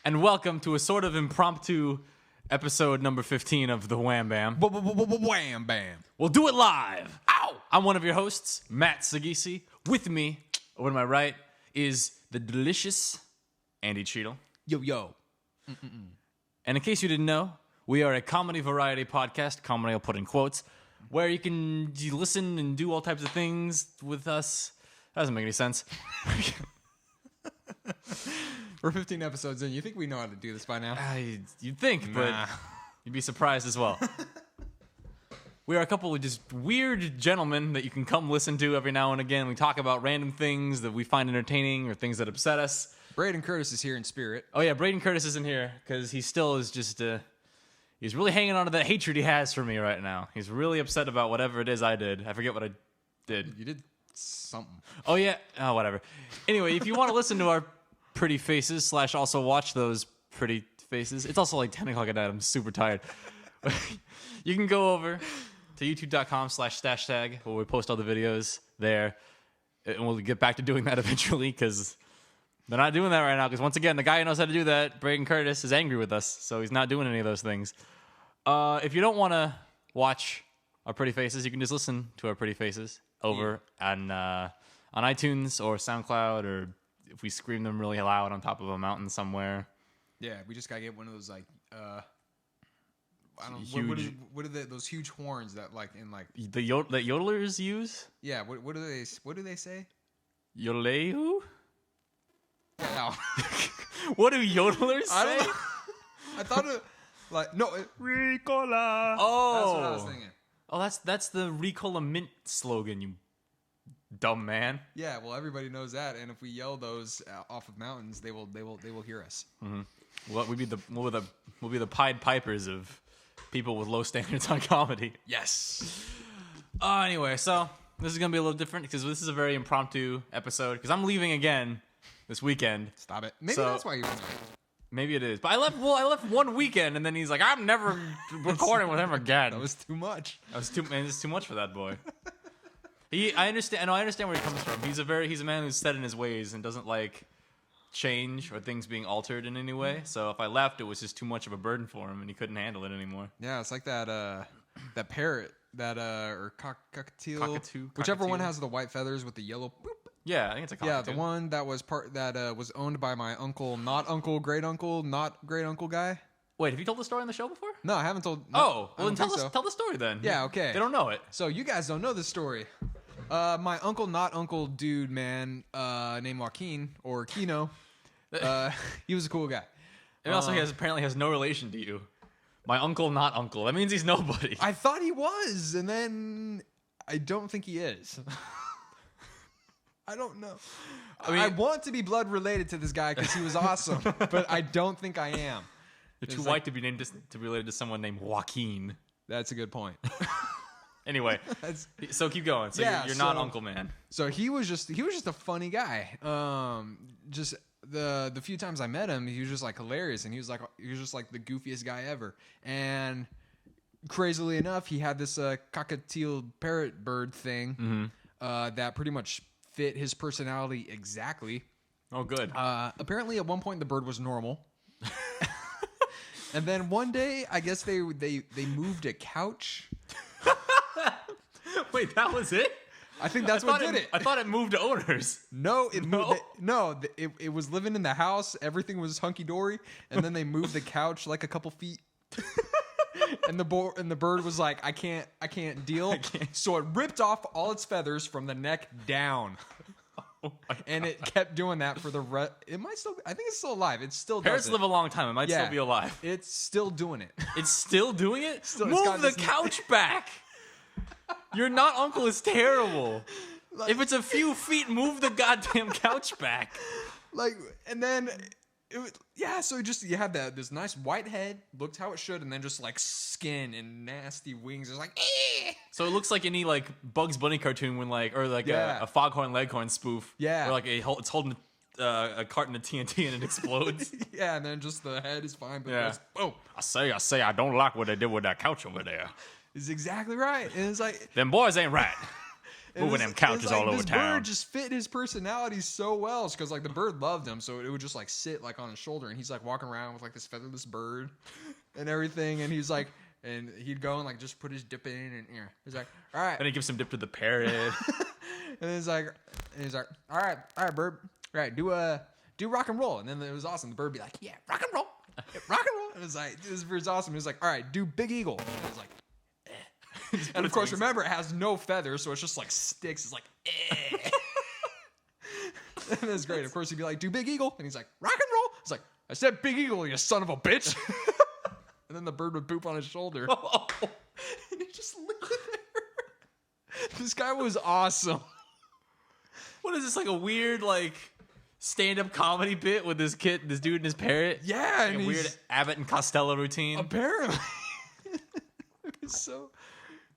and welcome to a sort of impromptu episode number 15 of the Wham Bam. Wham bam. We'll do it live. Ow! I'm one of your hosts, Matt Sagisi. With me, over to my right, is the delicious Andy Cheadle. Yo. And in case you didn't know, we are a comedy variety podcast, comedy I'll put in quotes, where you can listen and do all types of things with us. That doesn't make any sense. We're 15 episodes in. You think we know how to do this by now? You'd think, but you'd be surprised as well. We are a couple of just weird gentlemen that you can come listen to every now and again. We talk about random things that we find entertaining or things that upset us. Brayden Curtis is here in spirit. Oh yeah, Brayden Curtis isn't here because he still is just he's really hanging on to that hatred he has for me right now. He's really upset about whatever it is I did. I forget what I did. You did something. Oh yeah, oh whatever. Anyway, if you want to listen to our pretty faces / also watch those pretty faces, it's also like 10 o'clock at night. I'm super tired. You can go over to youtube.com/StacheTag where we post all the videos there, and we'll get back to doing that eventually because they're not doing that right now. Because once again, the guy who knows how to do that, Brayden Curtis, is angry with us, so he's not doing any of those things. If you don't want to watch our pretty faces, you can just listen to our pretty faces over on iTunes or SoundCloud, or if we scream them really loud on top of a mountain somewhere. Yeah, we just gotta get one of those like I don't huge. What are those huge horns that like in like that yodelers use? yeah? What do they say? Yodeleu? No. What do yodelers say? I don't know. I thought it like no Ricola. Oh, that's what I was thinking. Oh, that's the Ricola Mint slogan, you dumb man. Yeah, well, everybody knows that, and if we yell those off of mountains, they will hear us. Mm-hmm. Well, we'll be the Pied Pipers of people with low standards on comedy. Yes. Anyway, so this is gonna be a little different because this is a very impromptu episode because I'm leaving again this weekend. Stop it. Maybe So- that's why you went there. Maybe it is, but I left one weekend, and then he's like, "I'm never recording with him again." That was too much. It's too much for that boy. I understand where he comes from. He's a man who's set in his ways and doesn't like change or things being altered in any way. So if I left, it was just too much of a burden for him, and he couldn't handle it anymore. Yeah, it's like that parrot or cockatiel, Cockatoo, whichever cockatiel. one has the white feathers with the yellow. Boop. Yeah, I think it's a cockatoo. Yeah, the one that was was owned by my uncle, not uncle, great uncle, not great uncle guy. Wait, have you told the story on the show before? No, I haven't told. Well I then don't think so. tell the story then. Yeah, okay. They don't know it. So you guys don't know this story. My uncle, not uncle, dude, man, named Joaquin or Kino. He was a cool guy. And also, he apparently has no relation to you. My uncle, not uncle. That means he's nobody. I thought he was, and then I don't think he is. I don't know. I mean, I want to be blood related to this guy because he was awesome, but I don't think I am. You're too white to be named to be related to someone named Joaquin. That's a good point. Anyway, so keep going. So Yeah, you're not Uncle Man. So he was just a funny guy. Just the few times I met him, he was just like hilarious, and he was just like the goofiest guy ever. And crazily enough, he had this cockatiel parrot bird thing that pretty much fit his personality exactly. Oh, good. Apparently, at one point, the bird was normal. And then one day, I guess they moved a couch. Wait, that was it? I think that's what did it. I thought it moved to owners. No, it was living in the house. Everything was hunky dory, and then they moved the couch like a couple feet. And the bird was like, I can't deal. So it ripped off all its feathers from the neck down. Oh and it kept doing that for the rest. It might still. I think it's still alive. It still does. Parrots live a long time. It might still be alive. It's still doing it. It's still doing it? Still, move the couch back. Your not uncle is terrible. If it's a few feet, move the goddamn couch back. And then it was, so you have this nice white head, looked how it should, and then just like skin and nasty wings. It's like, eh. So it looks like any like Bugs Bunny cartoon when a Foghorn Leghorn spoof. Yeah. Where it's holding a carton of TNT and it explodes. Yeah, and then just the head is fine, but just boom. I say, I don't like what they did with that couch over there. It's exactly right. And it's like them boys ain't right. moving them couches all over this town. bird just fit his personality so well, because like the bird loved him, so it would just like sit like on his shoulder, and he's like walking around with like this featherless bird and everything, and he's like, and he'd go and like just put his dip in, and he's like, all right, And he gives some dip to the parrot. and he's like, all right, bird, all right, do rock and roll, and then it was awesome. The bird would be like, yeah, rock and roll, rock and roll, and it was like, this bird's awesome. He was like, all right, do big eagle, and it was like. And of course, remember, it has no feathers, so it's just like sticks. It's like, and it's great. Of course, he'd be like, do big eagle. And he's like, rock and roll. It's like, I said big eagle, you son of a bitch. And then the bird would poop on his shoulder. And he just lived there. This guy was awesome. What is this, like a weird, like, stand-up comedy bit with this dude and his parrot? Yeah. Like and a weird Abbott and Costello routine? Apparently. So,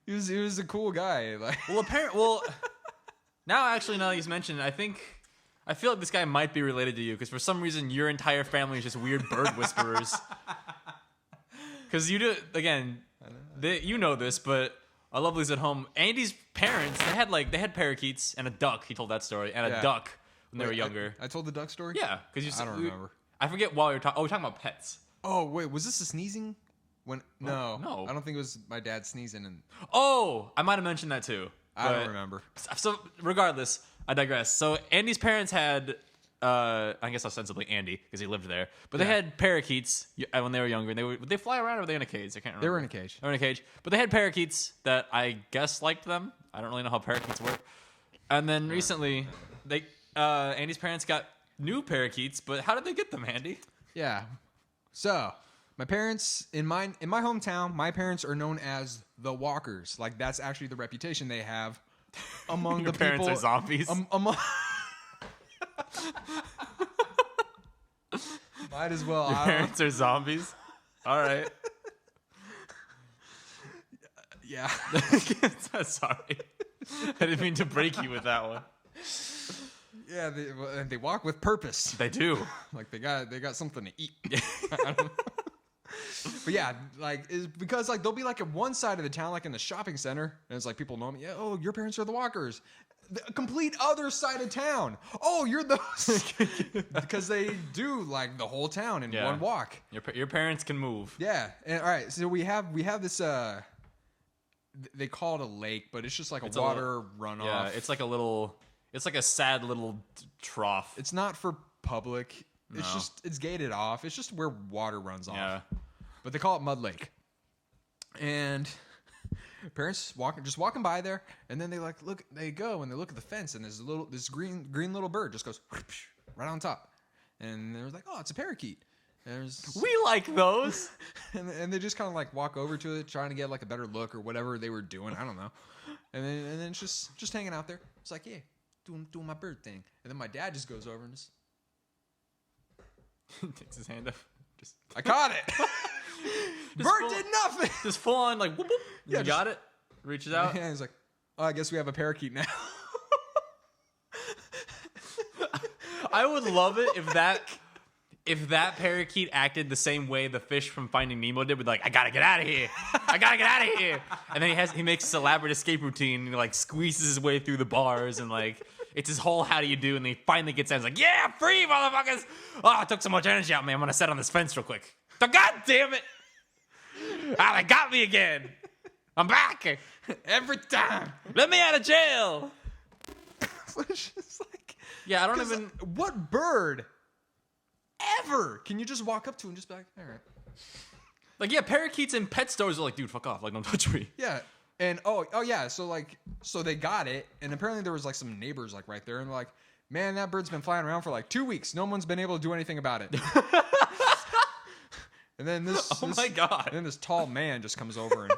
he was a cool guy. Like, now you mentioned it, I feel like this guy might be related to you, because for some reason your entire family is just weird bird whisperers. Because you do, again, you know this, but our lovelies at home, Andy's parents, they had parakeets and a duck. He told that story, and a duck when they were younger. I told the duck story? Yeah, because I don't remember. I forget while you're talking. Oh, we're talking about pets. Oh, wait, was this a sneezing? No. I don't think it was my dad sneezing. And Oh, I might have mentioned that too. I don't remember. So regardless, I digress. So Andy's parents had, I guess ostensibly Andy, because he lived there, but they had parakeets when they were younger. And would they fly around, or were they in a cage? I can't remember. They were in a cage. They were in a cage, but they had parakeets that I guess liked them. I don't really know how parakeets work. And then recently, Andy's parents got new parakeets. But how did they get them, Andy? Yeah. So, my parents, in my hometown, my parents are known as the Walkers. Like, that's actually the reputation they have among Your the parents people. are zombies. Among Might as well. Your parents are zombies. All right. Yeah. Sorry, I didn't mean to break you with that one. Yeah, they walk with purpose. They do. Like they got something to eat. I don't know. But yeah, like it's because like they'll be like at one side of the town, like in the shopping center, and it's like people know me. Yeah, oh, your parents are the Walkers. The complete other side of town. Oh, you're those. Because they do like the whole town in one walk. Your parents can move. Yeah, and all right, so we have this. They call it a lake, but it's just like a water runoff. Yeah, it's like a sad little trough. It's not for public. No. It's gated off. It's just where water runs off. Yeah. But they call it Mud Lake. And parents walking by there, and then they go and they look at the fence, and this green little bird just goes right on top. And they're like, oh, it's a parakeet. We like those. and they just kind of like walk over to it, trying to get like a better look or whatever they were doing. I don't know. And then it's just hanging out there. It's like, yeah, doing my bird thing. And then my dad just goes over and just takes his hand up. I caught it. Bird did nothing. Just full on like whoop whoop. Yeah, you got it. Reaches out. Yeah, he's like, oh, I guess we have a parakeet now. I would love it if that parakeet acted the same way the fish from Finding Nemo did, with like, I gotta get out of here. I gotta get out of here. And then he makes this elaborate escape routine, and he like squeezes his way through the bars, and like it's his whole how do you do, and then he finally gets out. He's like, yeah, free motherfuckers. Oh, I took so much energy out, man. I'm gonna set on this fence real quick. So, God damn it. Ah, they got me again. I'm back. Every time. Let me out of jail. It's just like, yeah, I don't even. What bird ever can you just walk up to and just be like, all right. Like, yeah, parakeets in pet stores are like, dude, fuck off. Like, don't touch me. Yeah. And oh yeah, so they got it, and apparently there was like some neighbors like right there, and they're like, man, that bird's been flying around for like 2 weeks. No one's been able to do anything about it. And then my God. And then this tall man just comes over and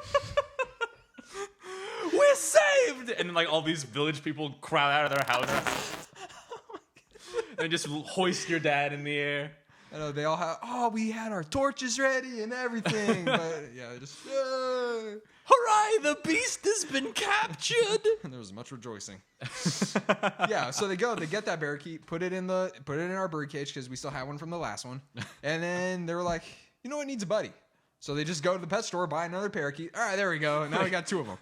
we're saved! And then like all these village people crowd out of their houses. And just hoist your dad in the air. I know they all have. We had our torches ready and everything. But yeah, just. Hooray! The beast has been captured. And there was much rejoicing. Yeah, so they get that parakeet, put it in our bird cage because we still had one from the last one, and then they were like, you know what, needs a buddy. So they just go to the pet store, buy another parakeet. All right, there we go. Now we got 2 of them.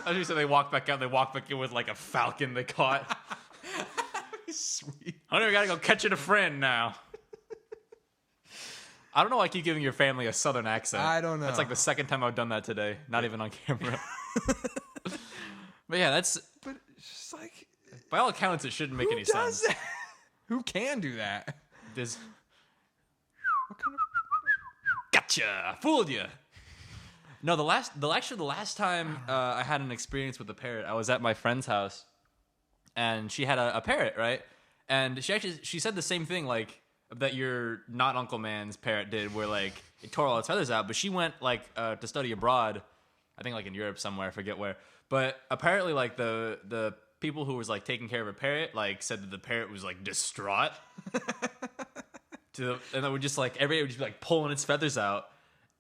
As you said, they walk back out. They walk back in with like a falcon they caught. Sweet. I don't even gotta go catching a friend now. I don't know why I keep giving your family a southern accent. I don't know. That's like the second time I've done that today. Not even on camera. But yeah, that's... But it's just like... By all accounts, it shouldn't make any sense. That? Who can do that? This... What kind of... Gotcha! Fooled you! No, the last time I had an experience with a parrot, I was at my friend's house, and she had a parrot, right? And she said the same thing, like, that your not Uncle Man's parrot did, where, like, it tore all its feathers out, but she went, like, to study abroad, I think, like, in Europe somewhere, I forget where. But apparently, like, the people who was, like, taking care of a parrot, like, said that the parrot was, like, distraught. And they would just, like, every day would just be, like, pulling its feathers out.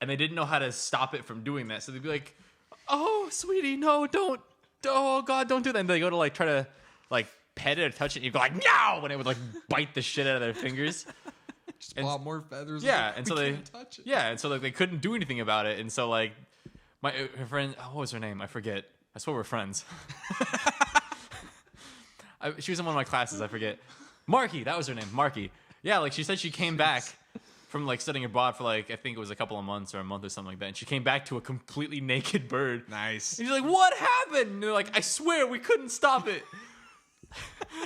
And they didn't know how to stop it from doing that. So they'd be like, oh, sweetie, no, don't. Oh, God, don't do that. And they go to, like, try to, like, pet it or touch it. And you'd go, like, no! And it would, like, bite the shit out of their fingers. Just pull out more feathers. Yeah, like, and so they touch it. Yeah, and so, like, they couldn't do anything about it. And so, like, her friend, what was her name? I forget. I swear we're friends. She was in one of my classes. I forget. Marky, that was her name. Marky. Yeah, like, she said she came back from, like, studying abroad for, like, I think it was a couple of months or a month or something like that. And she came back to a completely naked bird. Nice. And she's like, what happened? And they're like, I swear we couldn't stop it.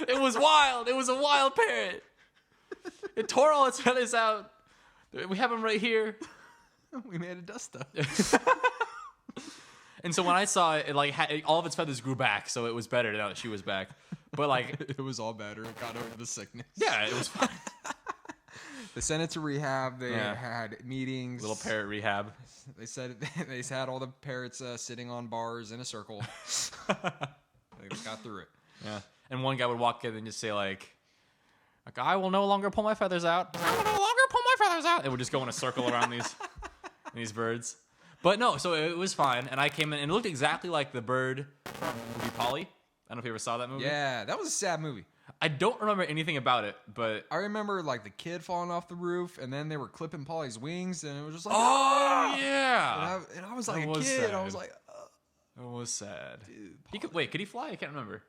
It was wild. It was a wild parrot. It tore all its feathers out. We have them right here. We made a dust up. And so when I saw it, like, all of its feathers grew back, so it was better now that she was back. But, like... It was all better. It got over the sickness. Yeah, it was fine. They sent it to rehab. They had meetings. Little parrot rehab. They said they had all the parrots sitting on bars in a circle. They got through it. Yeah. And one guy would walk in and just say, like, I will no longer pull my feathers out. I will no longer pull my feathers out. It would just go in a circle around these birds. But no, so it was fine. And I came in and it looked exactly like the bird from the movie Polly. I don't know if you ever saw that movie. Yeah, that was a sad movie. I don't remember anything about it, but... I remember, like, the kid falling off the roof, and then they were clipping Polly's wings, and it was just like... Oh, yeah! And I was like That a was kid. sad. I was like... It was sad. Dude, Could he fly? I can't remember.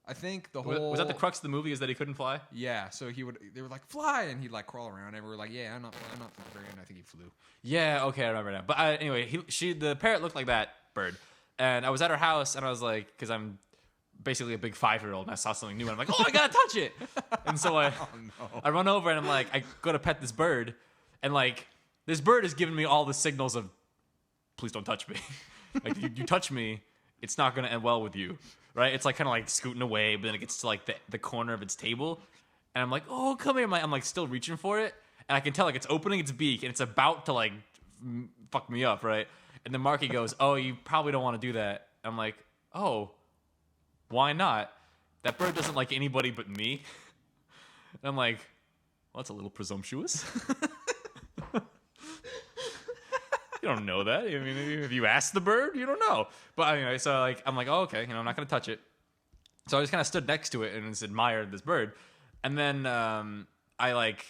I think the whole... Was that the crux of the movie, is that he couldn't fly? Yeah, so they were like, fly, and he'd, like, crawl around, and we were like, yeah, I'm not flying, and I think he flew. Yeah, okay, I remember now. But anyway, the parrot looked like that bird. And I was at her house, and I was like, because I'm basically a big 5-year-old, and I saw something new, and I'm like, oh, I gotta touch it! And so I run over, and I'm like, I go to pet this bird, and, like, this bird is giving me all the signals of, please don't touch me. Like, you touch me, it's not gonna end well with you, right? It's, like, kind of, like, scooting away, but then it gets to, like, the corner of its table, and I'm like, oh, come here. I'm, like, still reaching for it, and I can tell, like, it's opening its beak, and it's about to, like, fuck me up, right? And then Marky goes, oh, you probably don't want to do that. I'm like, oh, why not? That bird doesn't like anybody but me. And I'm like, well, that's a little presumptuous. You don't know that. I mean, if you ask the bird, you don't know. But anyway, so, like, I'm like, oh, okay, I'm not going to touch it. So I just kind of stood next to it and just admired this bird. And then I, like,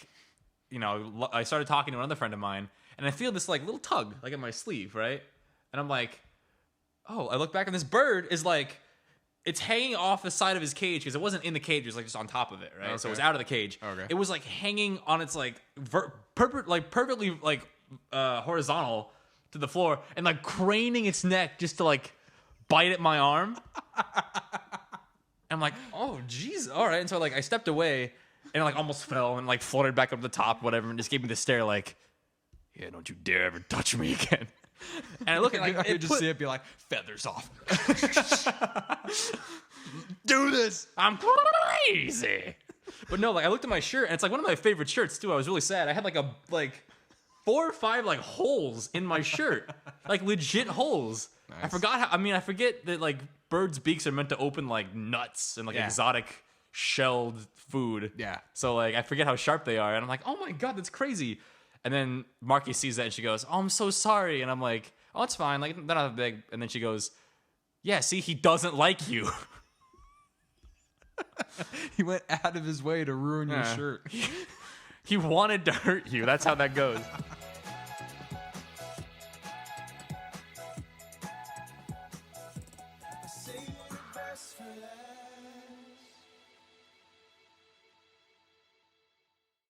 I started talking to another friend of mine, and I feel this, like, little tug, like, in my sleeve, right? And I'm like, oh, I look back, and this bird is, like, it's hanging off the side of his cage, because it wasn't in the cage, it was, like, just on top of it, right? Okay. So it was out of the cage. Okay. It was, like, hanging on its, like, perfectly, like, horizontal to the floor, and, like, craning its neck just to, like, bite at my arm. I'm like, oh, jeez, all right. And so, like, I stepped away, and it, like, almost fell and, like, floated back up to the top, whatever, and just gave me the stare, like, yeah, don't you dare ever touch me again. And I look at, like, I could just see it be like, feathers off. Do this. I'm crazy. But no, like, I looked at my shirt, and it's, like, one of my favorite shirts, too. I was really sad. I had, like, 4 or 5, like, holes in my shirt. Like, legit holes. Nice. I forget that, like, birds' beaks are meant to open, like, nuts and, like, exotic shelled food. Yeah. So, like, I forget how sharp they are. And I'm like, oh, my God, that's crazy. And then Marky sees that, and she goes, oh, I'm so sorry. And I'm like, oh, it's fine. Like, they're not big. And then she goes, yeah, see, he doesn't like you. He went out of his way to ruin your shirt. He wanted to hurt you. That's how that goes.